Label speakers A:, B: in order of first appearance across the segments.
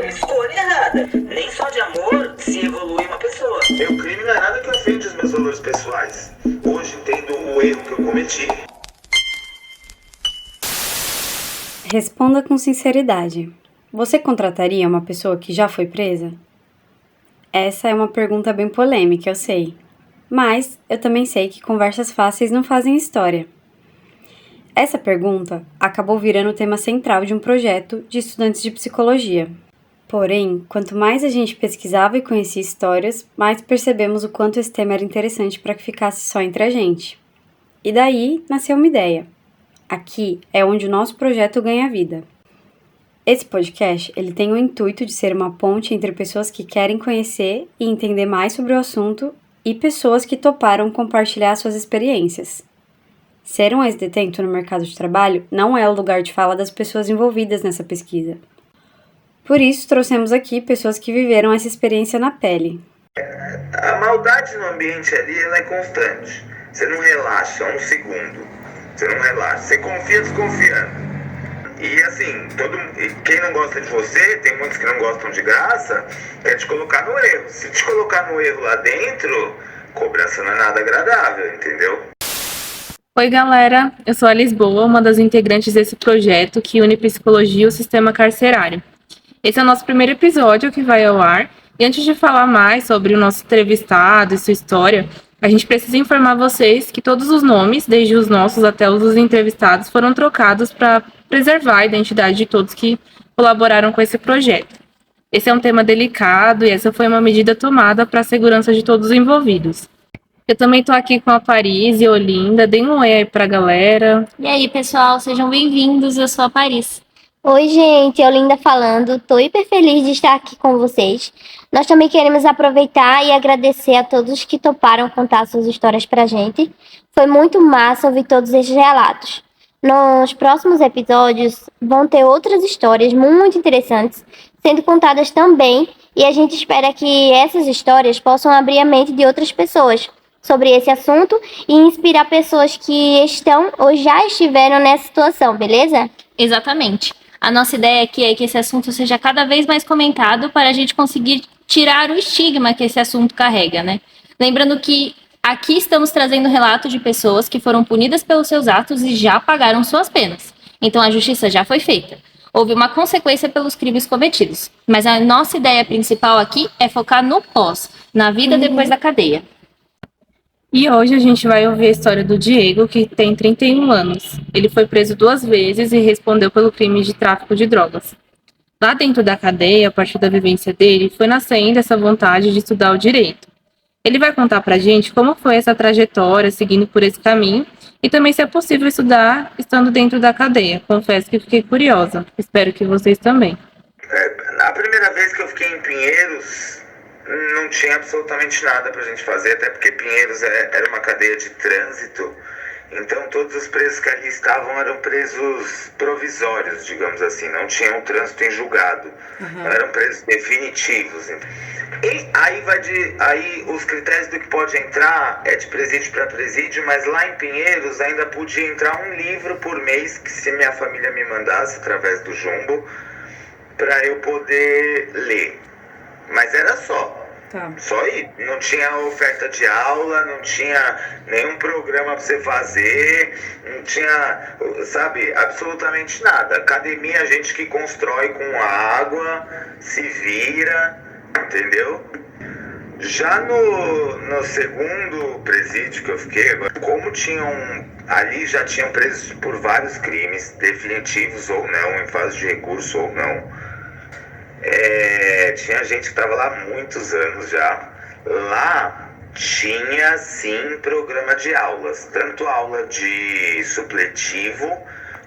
A: Escolha errada. Nem só de amor se evolui uma pessoa.
B: Meu crime não é nada que ofende os meus valores pessoais. Hoje entendo o erro que eu cometi.
C: Responda com sinceridade. Você contrataria uma pessoa que já foi presa? Essa é uma pergunta bem polêmica, eu sei. Mas eu também sei que conversas fáceis não fazem história. Essa pergunta acabou virando o tema central de um projeto de estudantes de psicologia. Porém, quanto mais a gente pesquisava e conhecia histórias, mais percebemos o quanto esse tema era interessante para que ficasse só entre a gente. E daí nasceu uma ideia. Aqui é onde o nosso projeto ganha vida. Esse podcast ele tem o intuito de ser uma ponte entre pessoas que querem conhecer e entender mais sobre o assunto e pessoas que toparam compartilhar suas experiências. Ser um ex-detento no mercado de trabalho não é o lugar de fala das pessoas envolvidas nessa pesquisa. Por isso, trouxemos aqui pessoas que viveram essa experiência na pele.
B: A maldade no ambiente ali, ela é constante. Você não relaxa um segundo. Você não relaxa. Você confia desconfiando. E assim, quem não gosta de você, tem muitos que não gostam de graça, quer te colocar no erro. Se te colocar no erro lá dentro, cobrança não é nada agradável, entendeu?
D: Oi galera, eu sou a Lisboa, uma das integrantes desse projeto que une psicologia e o sistema carcerário. Esse é o nosso primeiro episódio que vai ao ar, e antes de falar mais sobre o nosso entrevistado e sua história, a gente precisa informar vocês que todos os nomes, desde os nossos até os dos entrevistados, foram trocados para preservar a identidade de todos que colaboraram com esse projeto. Esse é um tema delicado e essa foi uma medida tomada para a segurança de todos os envolvidos. Eu também estou aqui com a Paris e a Olinda. Deem um oi aí pra galera.
E: E aí, pessoal, sejam bem-vindos. Eu sou a Paris. Oi, gente, Olinda falando. Tô hiper feliz de estar aqui com vocês. Nós também queremos aproveitar e agradecer a todos que toparam contar suas histórias pra gente. Foi muito massa ouvir todos esses relatos. Nos próximos episódios vão ter outras histórias muito interessantes sendo contadas também, e a gente espera que essas histórias possam abrir a mente de outras pessoas sobre esse assunto e inspirar pessoas que estão ou já estiveram nessa situação, beleza?
F: Exatamente. A nossa ideia aqui é que esse assunto seja cada vez mais comentado para a gente conseguir tirar o estigma que esse assunto carrega, né? Lembrando que aqui estamos trazendo relatos de pessoas que foram punidas pelos seus atos e já pagaram suas penas. Então a justiça já foi feita. Houve uma consequência pelos crimes cometidos. Mas a nossa ideia principal aqui é focar no pós, na vida depois da cadeia.
D: E hoje a gente vai ouvir a história do Diego, que tem 31 anos. Ele foi preso 2 vezes e respondeu pelo crime de tráfico de drogas. Lá dentro da cadeia, a partir da vivência dele, foi nascendo essa vontade de estudar o direito. Ele vai contar pra gente como foi essa trajetória, seguindo por esse caminho, e também se é possível estudar estando dentro da cadeia. Confesso que fiquei curiosa. Espero que vocês também.
B: A primeira vez que eu fiquei em Pinheiros, não tinha absolutamente nada pra gente fazer, até porque Pinheiros era uma cadeia de trânsito, então todos os presos que ali estavam eram presos provisórios, digamos assim, não tinham trânsito em julgado, eram presos definitivos. E aí os critérios do que pode entrar é de presídio para presídio, mas lá em Pinheiros ainda podia entrar um livro por mês, que se minha família me mandasse através do Jumbo, para eu poder ler. Mas era só.
C: Tá.
B: Só ir. Não tinha oferta de aula, não tinha nenhum programa pra você fazer, não tinha, sabe, absolutamente nada. Academia, a gente que constrói com água, se vira, entendeu? Já no segundo presídio que eu fiquei, como ali já tinham presos por vários crimes, definitivos ou não, em fase de recurso ou não. Tinha gente que estava lá há muitos anos já. Lá tinha sim programa de aulas, tanto aula de supletivo,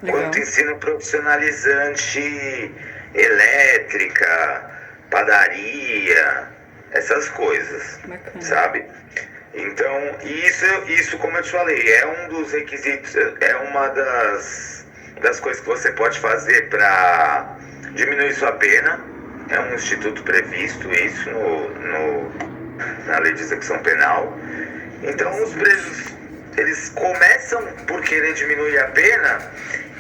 B: quanto ensino profissionalizante, elétrica, padaria, essas coisas. Bacana. Sabe? Então, isso como eu te falei, é um dos requisitos, é uma das coisas que você pode fazer para diminuir sua pena. É um instituto previsto isso na lei de execução penal. Então os presos, eles começam por querer diminuir a pena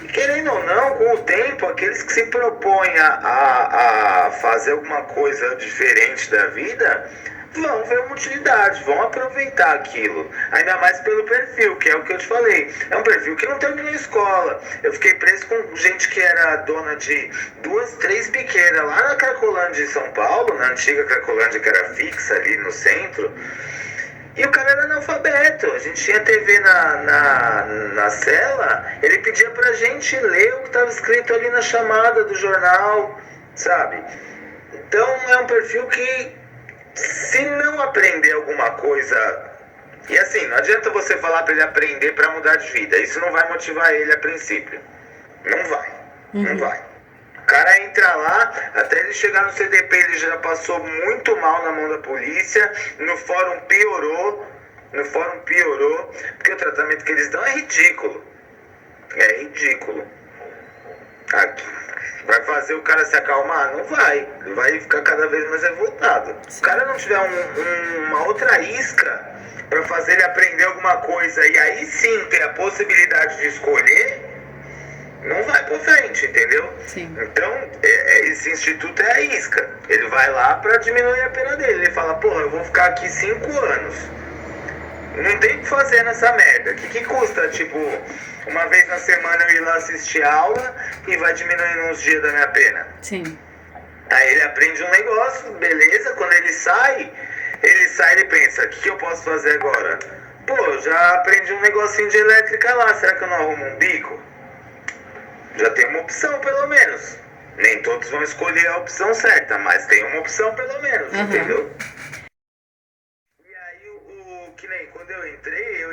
B: E querendo ou não, com o tempo, aqueles que se propõem a fazer alguma coisa diferente da vida vão ver uma utilidade, vão aproveitar aquilo. Ainda mais pelo perfil, que é o que eu te falei. É um perfil que não terminou a escola. Eu fiquei preso com gente que era dona de 2, 3 biqueiras lá na Cracolândia de São Paulo, na antiga Cracolândia que era fixa ali no centro. E o cara era analfabeto, a gente tinha TV na cela, ele pedia pra gente ler o que estava escrito ali na chamada do jornal, sabe? Então é um perfil que, se não aprender alguma coisa, e assim, não adianta você falar pra ele aprender pra mudar de vida, isso não vai motivar ele a princípio, não vai, não vai. O cara entra lá, até ele chegar no CDP ele já passou muito mal na mão da polícia, no fórum piorou, porque o tratamento que eles dão é ridículo. É ridículo. Aqui. Vai fazer o cara se acalmar? Não vai. Ele vai ficar cada vez mais revoltado. Se o cara não tiver uma outra isca para fazer ele aprender alguma coisa e aí sim ter a possibilidade de escolher, não vai pra frente, entendeu?
C: Sim.
B: Então, esse instituto é a isca. Ele vai lá pra diminuir a pena dele. Ele fala, porra, eu vou ficar aqui 5 anos. Não tem o que fazer nessa merda. O que custa, tipo, uma vez na semana eu ir lá assistir aula e vai diminuindo uns dias da minha pena?
C: Sim.
B: Aí ele aprende um negócio, beleza, quando ele sai e pensa, o que eu posso fazer agora? Pô, eu já aprendi um negocinho de elétrica lá, será que eu não arrumo um bico? Já tem uma opção, pelo menos. Nem todos vão escolher a opção certa, mas tem uma opção, pelo menos, entendeu? E aí, que nem quando eu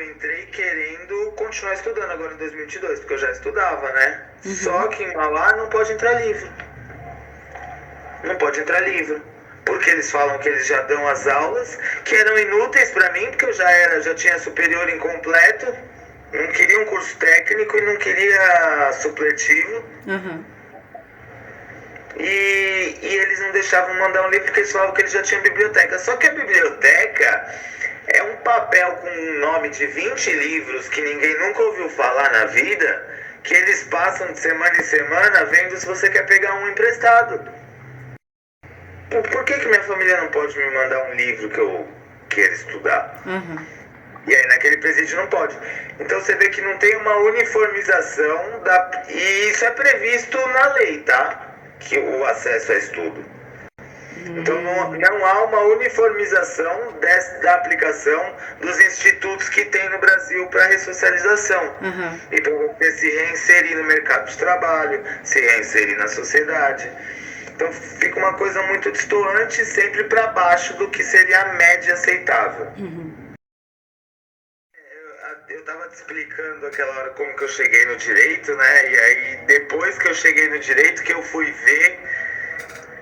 B: entrei querendo continuar estudando agora em 2022, porque eu já estudava, né? Só que em Mauá não pode entrar livro. Não pode entrar livro. Porque eles falam que eles já dão as aulas, que eram inúteis pra mim, porque eu já tinha superior incompleto. Não queria um curso técnico e não queria supletivo. E eles não deixavam mandar um livro porque eles falavam que eles já tinham biblioteca. Só que a biblioteca é um papel com um nome de 20 livros que ninguém nunca ouviu falar na vida, que eles passam de semana em semana vendo se você quer pegar um emprestado. Por que minha família não pode me mandar um livro que eu quero estudar? E aí naquele presídio não pode. Então você vê que não tem uma uniformização e isso é previsto na lei, tá? Que o acesso a estudo. Então não há uma uniformização da aplicação dos institutos que tem no Brasil para ressocialização. E para você se reinserir no mercado de trabalho, se reinserir na sociedade. Então fica uma coisa muito destoante, sempre para baixo do que seria a média aceitável. Eu tava te explicando aquela hora como que eu cheguei no direito, né? E aí depois que eu cheguei no direito que eu fui ver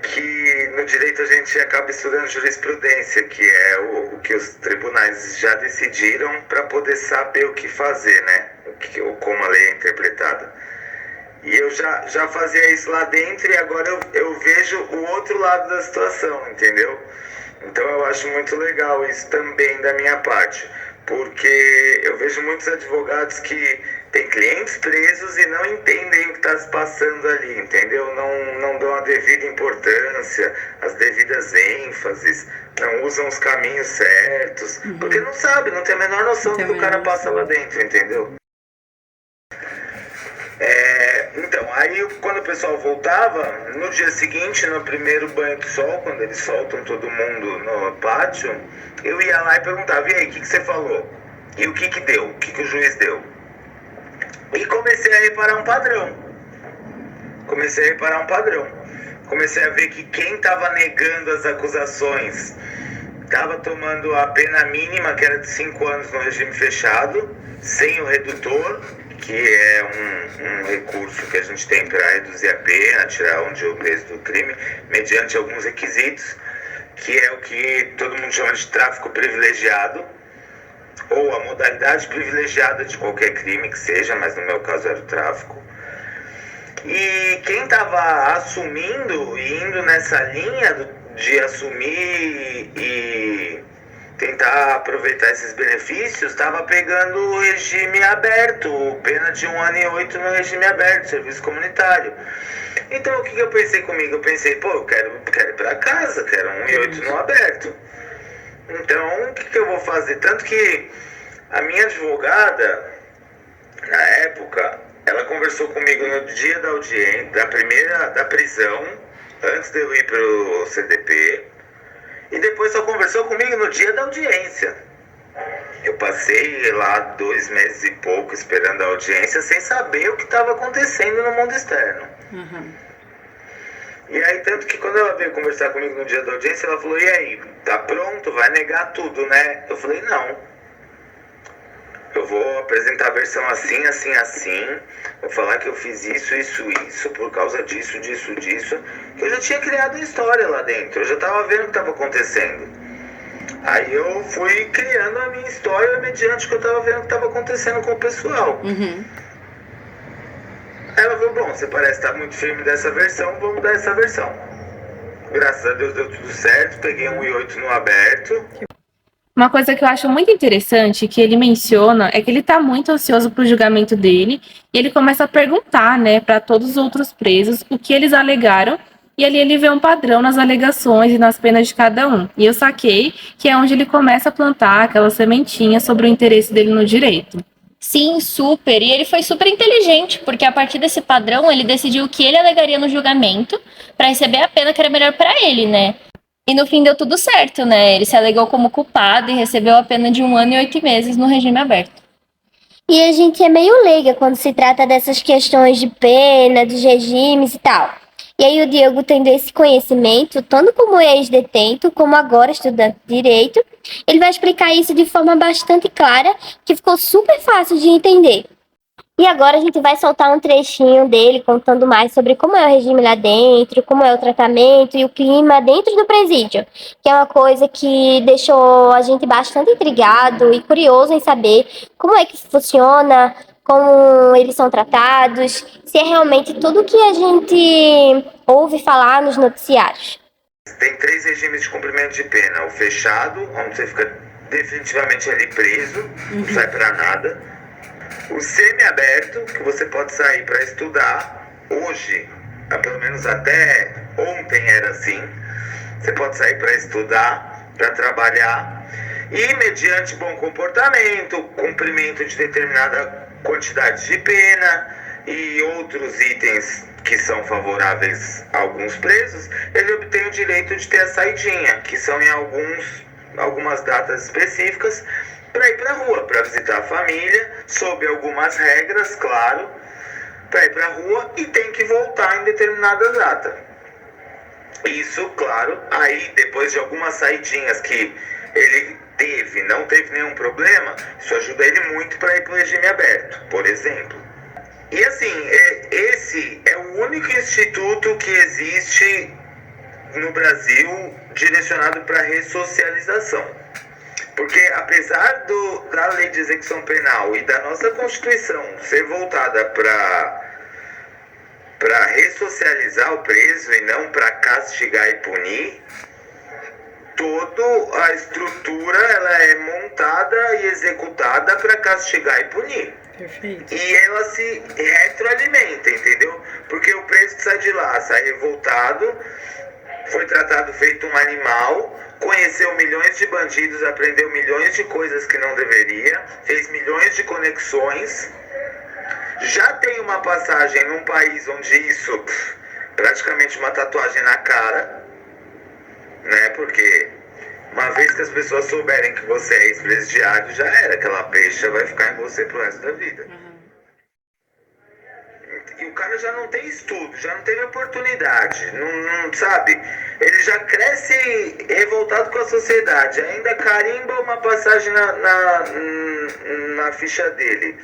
B: que no direito a gente acaba estudando jurisprudência, que é o que os tribunais já decidiram para poder saber o que fazer, né? Como a lei é interpretada. E eu já fazia isso lá dentro e agora eu vejo o outro lado da situação, entendeu? Então eu acho muito legal isso também da minha parte. Porque eu vejo muitos advogados que têm clientes presos e não entendem o que está se passando ali, entendeu? Não dão a devida importância, as devidas ênfases, não usam os caminhos certos, porque não sabe, não tem a menor noção do que o cara passa lá dentro, entendeu? Então, aí quando o pessoal voltava, no dia seguinte, no primeiro banho de sol, quando eles soltam todo mundo no pátio, eu ia lá e perguntava, e aí, o que você falou? E o que deu? O que o juiz deu? E comecei a reparar um padrão. Comecei a ver que quem estava negando as acusações estava tomando a pena mínima, que era de 5 anos no regime fechado, sem o redutor, que é um recurso que a gente tem para reduzir a pena, tirar onde o peso do crime, mediante alguns requisitos, que é o que todo mundo chama de tráfico privilegiado, ou a modalidade privilegiada de qualquer crime que seja, mas no meu caso era o tráfico. E quem estava assumindo e indo nessa linha de assumir tentar aproveitar esses benefícios, estava pegando o regime aberto, pena de 1 ano e 8 no regime aberto, serviço comunitário. Então o que eu pensei comigo? Eu pensei, pô, eu quero ir pra casa, quero 1 e 8 no aberto. Então o que eu vou fazer? Tanto que a minha advogada, na época, ela conversou comigo no dia da audiência, da prisão, antes de eu ir pro CDP, e depois só conversou comigo no dia da audiência. Eu passei lá 2 meses e pouco esperando a audiência sem saber o que estava acontecendo no mundo externo. E aí, tanto que quando ela veio conversar comigo no dia da audiência, ela falou, e aí, tá pronto? Vai negar tudo, né? Eu falei, não. Eu vou apresentar a versão assim, assim, assim. Vou falar que eu fiz isso, por causa disso. Que eu já tinha criado a história lá dentro. Eu já tava vendo o que tava acontecendo. Aí eu fui criando a minha história mediante o que eu tava vendo que tava acontecendo com o pessoal. Aí ela falou, bom, você parece estar muito firme dessa versão, vamos dar essa versão. Graças a Deus deu tudo certo, peguei 1 e 8 no aberto.
D: Uma coisa que eu acho muito interessante que ele menciona é que ele está muito ansioso para o julgamento dele e ele começa a perguntar, né, para todos os outros presos o que eles alegaram e ali ele vê um padrão nas alegações e nas penas de cada um. E eu saquei que é onde ele começa a plantar aquela sementinha sobre o interesse dele no direito.
F: Sim, super. E ele foi super inteligente, porque a partir desse padrão ele decidiu o que ele alegaria no julgamento para receber a pena que era melhor para ele, né? E no fim deu tudo certo, né? Ele se alegou como culpado e recebeu a pena de 1 ano e 8 meses no regime aberto.
E: E a gente é meio leiga quando se trata dessas questões de pena, dos regimes e tal. E aí o Diego, tendo esse conhecimento, tanto como ex-detento, como agora estudante de Direito, ele vai explicar isso de forma bastante clara, que ficou super fácil de entender. E agora a gente vai soltar um trechinho dele contando mais sobre como é o regime lá dentro, como é o tratamento e o clima dentro do presídio, que é uma coisa que deixou a gente bastante intrigado e curioso em saber como é que funciona, como eles são tratados, se é realmente tudo o que a gente ouve falar nos noticiários.
B: Tem 3 regimes de cumprimento de pena. O fechado, onde você fica definitivamente ali preso, não sai pra nada. O semi-aberto, que você pode sair para estudar. Hoje, pelo menos até ontem era assim. Você pode sair para estudar, para trabalhar. E mediante bom comportamento, cumprimento de determinada quantidade de pena e outros itens que são favoráveis a alguns presos, ele obtém o direito de ter a saidinha, que são em algumas datas específicas, para ir para a rua, para visitar a família, sob algumas regras, claro, para ir para a rua e tem que voltar em determinada data. Isso, claro, aí depois de algumas saidinhas que ele não teve nenhum problema, isso ajuda ele muito para ir para o regime aberto, por exemplo. E assim, esse é o único instituto que existe no Brasil direcionado para ressocialização. Porque apesar da lei de execução penal e da nossa Constituição ser voltada para ressocializar o preso e não para castigar e punir, toda a estrutura ela é montada e executada para castigar e punir.
C: Perfeito.
B: E ela se retroalimenta, entendeu? Porque o preso que sai de lá, sai revoltado, foi tratado feito um animal, conheceu milhões de bandidos, aprendeu milhões de coisas que não deveria, fez milhões de conexões, já tem uma passagem num país onde isso, praticamente uma tatuagem na cara, né? Porque uma vez que as pessoas souberem que você é ex-presidiário, já era, aquela peixa vai ficar em você pro resto da vida. E o cara já não tem estudo, já não teve oportunidade, não sabe? Ele já cresce revoltado com a sociedade, ainda carimba uma passagem na ficha dele.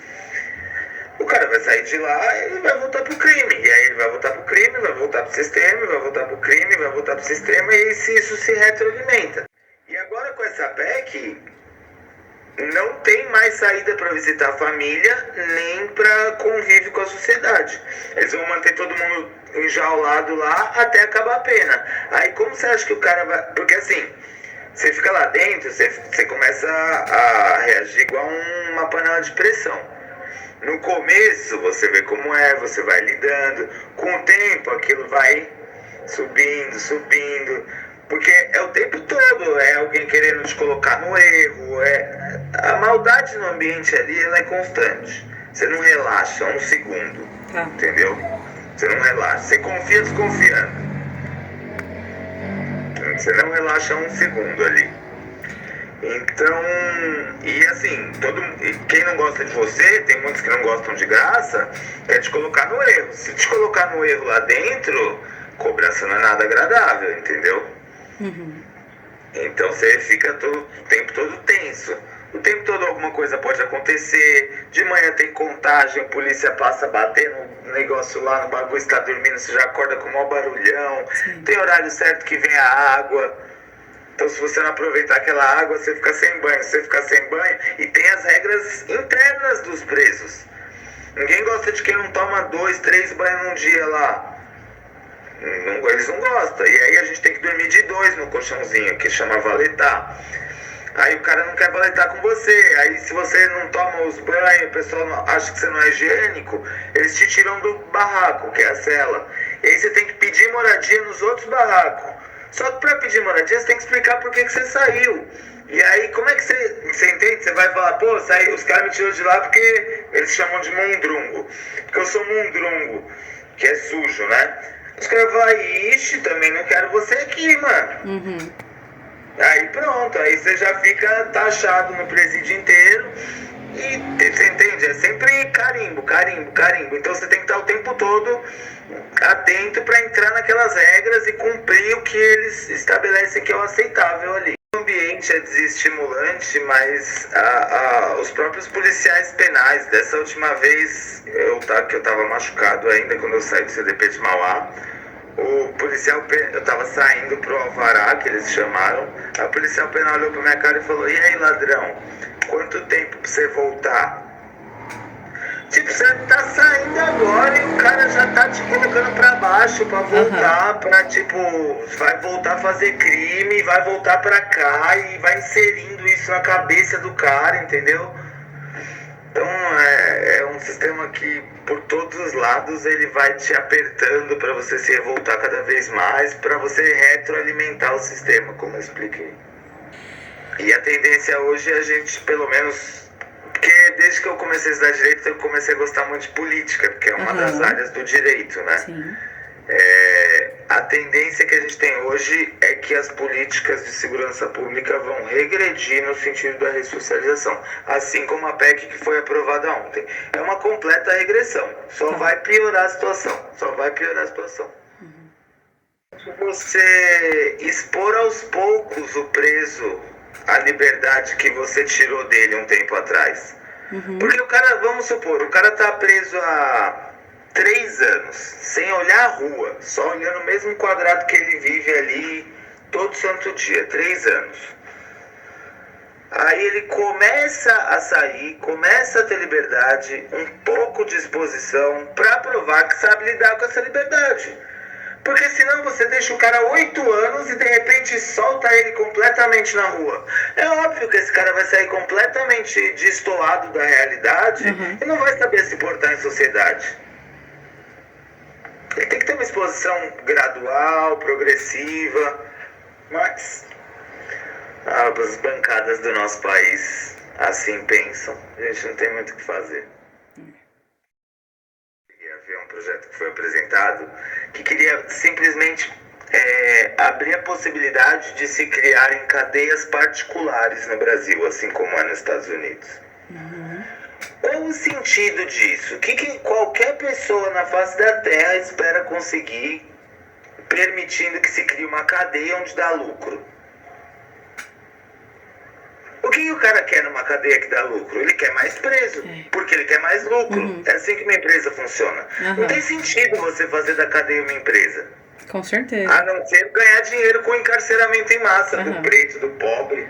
B: O cara vai sair de lá e ele vai voltar pro crime. E aí ele vai voltar pro crime, vai voltar pro sistema, vai voltar pro crime, vai voltar pro sistema, e isso se retroalimenta. E agora com essa PEC, não tem mais saída para visitar a família, nem para convívio com a sociedade. Eles vão manter todo mundo enjaulado lá até acabar a pena. Aí como você acha que o cara vai... Porque assim, Você fica lá dentro, você começa a reagir igual uma panela de pressão. No começo você vê como é, você vai lidando. Com o tempo aquilo vai subindo. Porque é o tempo todo, é alguém querendo te colocar no erro. A maldade no ambiente ali, ela é constante. Você não relaxa um segundo, entendeu? Você não relaxa, você confia desconfiando. Você não relaxa um segundo ali. Então, e assim, quem não gosta de você, tem muitos que não gostam de graça, quer te colocar no erro. Se te colocar no erro lá dentro, cobrança não é nada agradável, entendeu? Então você fica o tempo todo tenso. O tempo todo alguma coisa pode acontecer. De manhã tem contagem, a polícia passa batendo no negócio lá, no bagulho, você tá dormindo, você já acorda com o maior barulhão. Tem horário certo que vem a água. Então se você não aproveitar aquela água, você fica sem banho. Se você ficar sem banho, e tem as regras internas dos presos. Ninguém gosta de quem não toma 2, 3 banhos num dia lá. Eles não gostam. E aí a gente tem que dormir de 2 no colchãozinho, que chama valetar. Aí o cara não quer valetar com você. Aí se você não toma os banhos, o pessoal acha que você não é higiênico, eles te tiram do barraco, que é a cela. E aí você tem que pedir moradia nos outros barracos. Só que pra pedir moradia você tem que explicar por que você saiu. E aí como é que você entende? Você vai falar, pô, os caras me tiraram de lá porque eles chamam de mundrungo. Porque eu sou mundrungo, que é sujo, né? Os caras vão falar, ixi, também não quero você aqui, mano. Aí pronto, aí você já fica taxado no presídio inteiro. E você entende? É sempre carimbo. Então você tem que estar o tempo todo atento para entrar naquelas regras e cumprir o que eles estabelecem que é o aceitável ali. O ambiente é desestimulante, mas os próprios policiais penais, dessa última vez que eu estava machucado ainda quando eu saí do CDP de Mauá, o policial, eu tava saindo pro alvará, que eles chamaram, a policial penal olhou pra minha cara e falou, e aí ladrão, quanto tempo pra você voltar? Tipo, você tá saindo agora e o cara já tá te colocando pra baixo pra voltar, pra tipo, vai voltar a fazer crime, vai voltar pra cá e vai inserindo isso na cabeça do cara, entendeu? Então é um sistema que por todos os lados ele vai te apertando para você se revoltar cada vez mais, para você retroalimentar o sistema, como eu expliquei. E a tendência hoje é a gente, pelo menos, porque desde que eu comecei a estudar direito, eu comecei a gostar muito de política, porque é uma das áreas do direito, né?
C: Sim.
B: A tendência que a gente tem hoje é que as políticas de segurança pública vão regredir no sentido da ressocialização, assim como a PEC que foi aprovada ontem. É uma completa regressão, só vai piorar a situação, Você expor aos poucos o preso à liberdade que você tirou dele um tempo atrás. Porque o cara, vamos supor, o cara tá preso há 3 anos, sem olhar a rua, só olhando o mesmo quadrado que ele vive ali todo santo dia, 3 anos. Aí ele começa a sair, começa a ter liberdade, um pouco de exposição, para provar que sabe lidar com essa liberdade. Porque senão você deixa o cara 8 anos e de repente solta ele completamente na rua. É óbvio que esse cara vai sair completamente destoado da realidade e não vai saber se portar em sociedade. Ele tem que ter uma exposição gradual, progressiva, mas as bancadas do nosso país assim pensam. A gente não tem muito o que fazer. Havia um projeto que foi apresentado que queria simplesmente abrir a possibilidade de se criarem cadeias particulares no Brasil, assim como é nos Estados Unidos. Qual o sentido disso? O que qualquer pessoa na face da Terra espera conseguir permitindo que se crie uma cadeia onde dá lucro? O que o cara quer numa cadeia que dá lucro? Ele quer mais preso, porque ele quer mais lucro. É assim que uma empresa funciona. Não tem sentido você fazer da cadeia uma empresa.
G: Com certeza.
B: A não ser ganhar dinheiro com encarceramento em massa do preto, do pobre.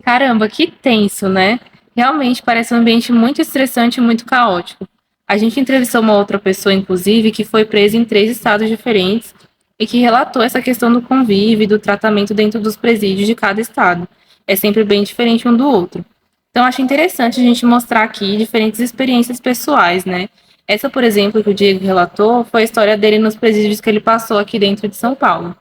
D: Caramba, que tenso, né? Realmente parece um ambiente muito estressante e muito caótico. A gente entrevistou uma outra pessoa, inclusive, que foi presa em 3 estados diferentes e que relatou essa questão do convívio e do tratamento dentro dos presídios de cada estado. É sempre bem diferente um do outro. Então, acho interessante a gente mostrar aqui diferentes experiências pessoais, né? Essa, por exemplo, que o Diego relatou, foi a história dele nos presídios que ele passou aqui dentro de São Paulo.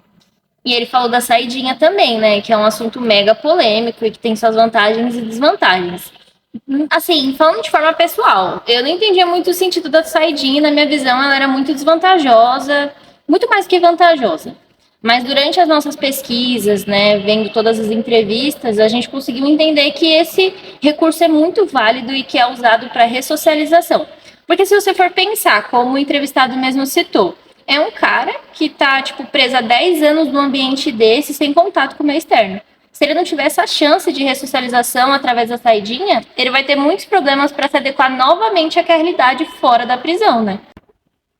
F: E ele falou da saidinha também, né? Que é um assunto mega polêmico e que tem suas vantagens e desvantagens. Assim, falando de forma pessoal, eu não entendia muito o sentido da saidinha. Na minha visão, ela era muito desvantajosa, muito mais que vantajosa. Mas durante as nossas pesquisas, né, vendo todas as entrevistas, a gente conseguiu entender que esse recurso é muito válido e que é usado para ressocialização. Porque se você for pensar, como o entrevistado mesmo citou, é um cara que tá, preso há 10 anos num ambiente desse, sem contato com o meio externo. Se ele não tiver essa chance de ressocialização através da saidinha, ele vai ter muitos problemas para se adequar novamente àquela realidade fora da prisão, né?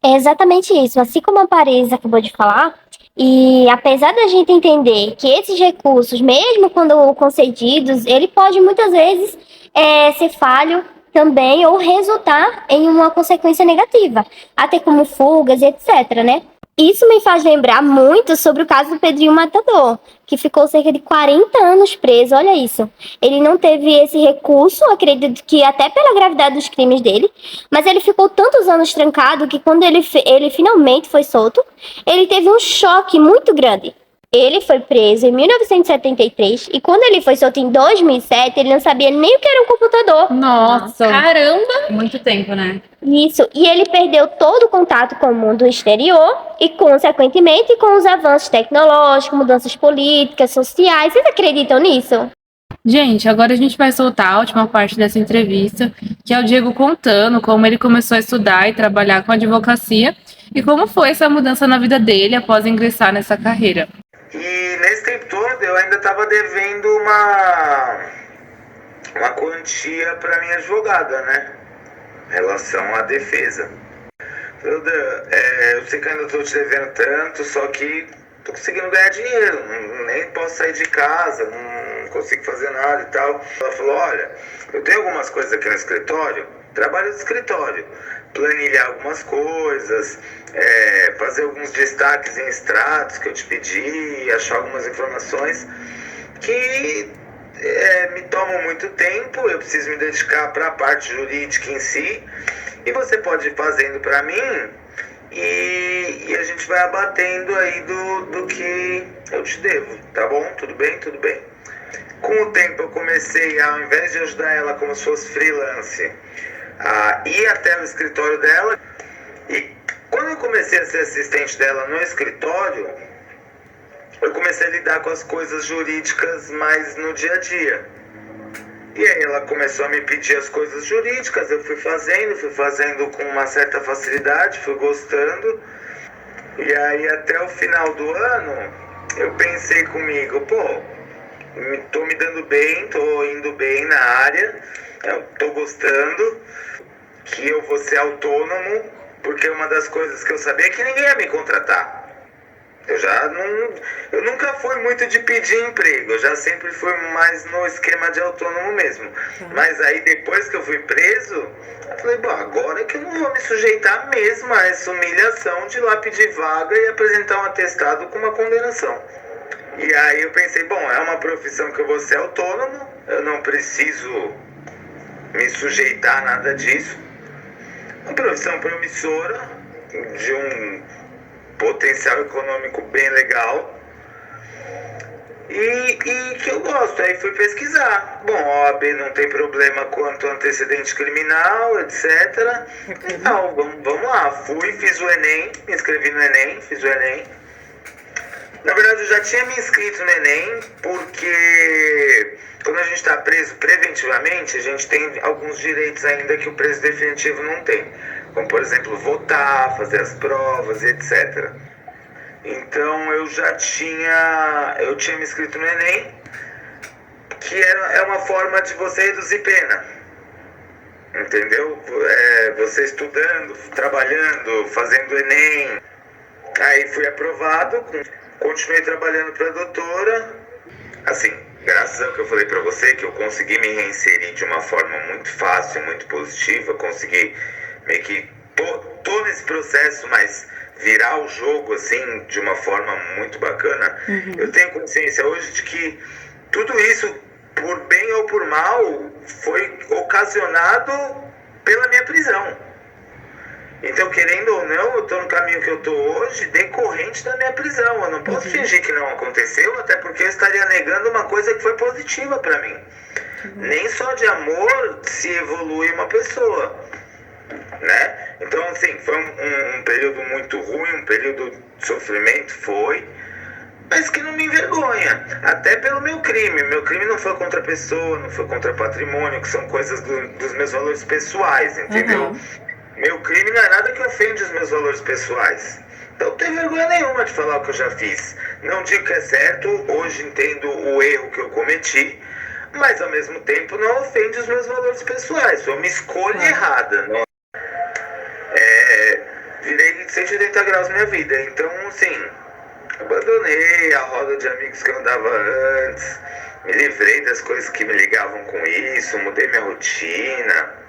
E: É exatamente isso. Assim como a Paris acabou de falar, e apesar da gente entender que esses recursos, mesmo quando concedidos, ele pode muitas vezes ser falho também ou resultar em uma consequência negativa, até como fugas e etc, né? Isso me faz lembrar muito sobre o caso do Pedrinho Matador, que ficou cerca de 40 anos preso, olha isso. Ele não teve esse recurso, acredito que até pela gravidade dos crimes dele, mas ele ficou tantos anos trancado que quando ele finalmente foi solto, ele teve um choque muito grande. Ele foi preso em 1973 e quando ele foi solto em 2007, ele não sabia nem o que era um computador.
C: Nossa,
F: Caramba!
C: muito tempo, né?
E: Isso, e ele perdeu todo o contato com o mundo exterior e, consequentemente, com os avanços tecnológicos, mudanças políticas, sociais. Vocês acreditam nisso?
D: Gente, agora a gente vai soltar a última parte dessa entrevista, que é o Diego contando como ele começou a estudar e trabalhar com advocacia e como foi essa mudança na vida dele após ingressar nessa carreira.
B: E nesse tempo todo eu ainda estava devendo uma quantia para minha advogada, né? Em relação à defesa. Eu sei que ainda estou te devendo tanto, só que tô conseguindo ganhar dinheiro, nem posso sair de casa, não consigo fazer nada e tal. Ela falou, olha, eu tenho algumas coisas aqui no escritório, trabalho no escritório, planilhar algumas coisas, fazer alguns destaques em extratos que eu te pedi, achar algumas informações que me tomam muito tempo, eu preciso me dedicar para a parte jurídica em si, e você pode ir fazendo para mim e a gente vai abatendo aí do que eu te devo, tá bom? Tudo bem? Tudo bem. Com o tempo eu comecei, ao invés de ajudar ela como se fosse freelance, a ir até o escritório dela. E quando eu comecei a ser assistente dela no escritório, eu comecei a lidar com as coisas jurídicas mais no dia a dia. E aí ela começou a me pedir as coisas jurídicas, eu fui fazendo com uma certa facilidade, fui gostando. E aí até o final do ano, eu pensei comigo, tô me dando bem, tô indo bem na área, eu tô gostando, que eu vou ser autônomo, porque uma das coisas que eu sabia é que ninguém ia me contratar. Eu nunca fui muito de pedir emprego, eu já sempre fui mais no esquema de autônomo mesmo. Mas aí depois que eu fui preso, eu falei, agora é que eu não vou me sujeitar mesmo a essa humilhação de ir lá pedir vaga e apresentar um atestado com uma condenação. E aí eu pensei, é uma profissão que eu vou ser autônomo, eu não preciso me sujeitar a nada disso. Uma profissão promissora, de um potencial econômico bem legal e que eu gosto. Aí fui pesquisar. A OAB não tem problema quanto ao antecedente criminal, etc. Então, vamos lá. Fui, fiz o Enem, me inscrevi no Enem, fiz o Enem. Na verdade, eu já tinha me inscrito no Enem, porque quando a gente está preso preventivamente, a gente tem alguns direitos ainda que o preso definitivo não tem. Como, por exemplo, votar, fazer as provas, etc. Então, eu tinha me inscrito no Enem, que é uma forma de você reduzir pena. Entendeu? Você estudando, trabalhando, fazendo Enem. Aí fui aprovado, continuei trabalhando para a doutora. Assim, graças ao que eu falei para você, que eu consegui me reinserir de uma forma muito fácil, muito positiva, consegui meio que tô nesse processo, mas virar o jogo assim de uma forma muito bacana, eu tenho consciência hoje de que tudo isso, por bem ou por mal, foi ocasionado pela minha prisão. Então, querendo ou não, eu estou no caminho que eu estou hoje decorrente da minha prisão. Eu não posso fingir que não aconteceu, até porque eu estaria negando uma coisa que foi positiva para mim. Nem só de amor se evolui uma pessoa, né? Então, assim, foi um período muito ruim, um período de sofrimento, foi, mas que não me envergonha, até pelo meu crime. Meu crime não foi contra a pessoa, não foi contra patrimônio, que são coisas dos meus valores pessoais, entendeu? Meu crime não é nada que ofende os meus valores pessoais. Então não tenho vergonha nenhuma de falar o que eu já fiz. Não digo que é certo, hoje entendo o erro que eu cometi, mas ao mesmo tempo não ofende os meus valores pessoais. Foi uma escolha errada. Não? Virei 180 graus na minha vida. Então, assim, abandonei a roda de amigos que eu andava antes, me livrei das coisas que me ligavam com isso, mudei minha rotina.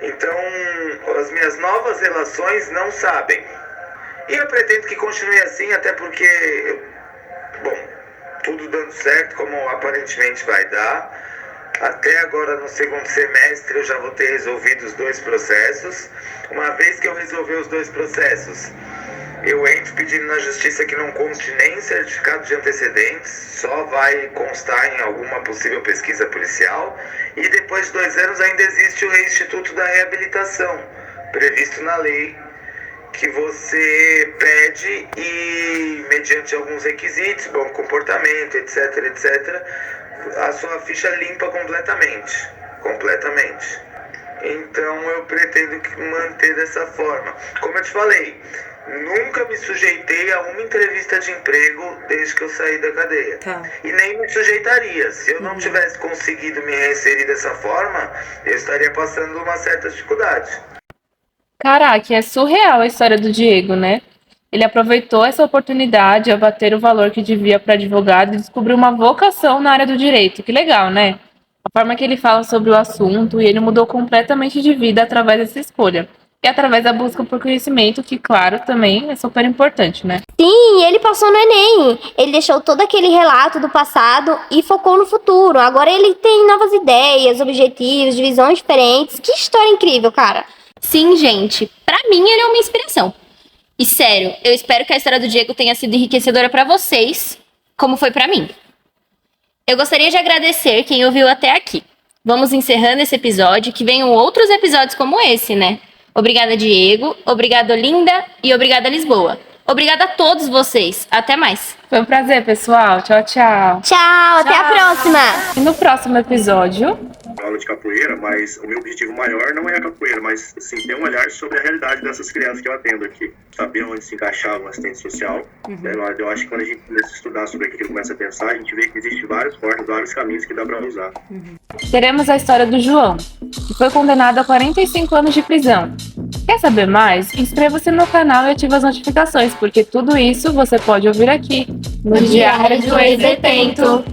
B: Então, as minhas novas relações não sabem. E eu pretendo que continue assim, até porque, bom, tudo dando certo, como aparentemente vai dar. Até agora, no segundo semestre, eu já vou ter resolvido os 2 processos. Uma vez que eu resolver os 2 processos, eu entro pedindo na justiça que não conste nem certificado de antecedentes, só vai constar em alguma possível pesquisa policial. E depois de 2 anos ainda existe o Reinstituto da Reabilitação, previsto na lei, que você pede e, mediante alguns requisitos, bom comportamento, etc, etc, a sua ficha limpa completamente. Então eu pretendo manter dessa forma. Como eu te falei, nunca me sujeitei a uma entrevista de emprego desde que eu saí da cadeia. E nem me sujeitaria. Se eu não tivesse conseguido me reinserir dessa forma, eu estaria passando uma certa dificuldade.
D: Caraca, é surreal a história do Diego, né? Ele aproveitou essa oportunidade, abater o valor que devia para advogado e descobriu uma vocação na área do direito. Que legal, né? A forma que ele fala sobre o assunto, e ele mudou completamente de vida através dessa escolha. E através da busca por conhecimento, que, claro, também é super importante, né?
E: Sim, ele passou no Enem. Ele deixou todo aquele relato do passado e focou no futuro. Agora ele tem novas ideias, objetivos, visões diferentes. Que história incrível, cara.
F: Sim, gente, pra mim ele é uma inspiração. E sério, eu espero que a história do Diego tenha sido enriquecedora pra vocês, como foi pra mim. Eu gostaria de agradecer quem ouviu até aqui. Vamos encerrando esse episódio, que venham outros episódios como esse, né? Obrigada, Diego. Obrigada, Olinda. E obrigada, Lisboa. Obrigada a todos vocês. Até mais.
D: Foi um prazer, pessoal. Tchau, tchau.
E: Tchau, até a próxima.
D: E no próximo episódio...
G: aula de capoeira, mas o meu objetivo maior não é a capoeira, mas sim ter um olhar sobre a realidade dessas crianças que eu atendo aqui. Saber onde se encaixava uma assistente social. Eu acho que quando a gente começa a estudar sobre aquilo, começa a pensar, a gente vê que existem vários portas, vários caminhos que dá para usar.
D: Teremos a história do João, que foi condenado a 45 anos de prisão. Quer saber mais? Inscreva-se no canal e ative as notificações, porque tudo isso você pode ouvir aqui no Diário do Ex-Detento.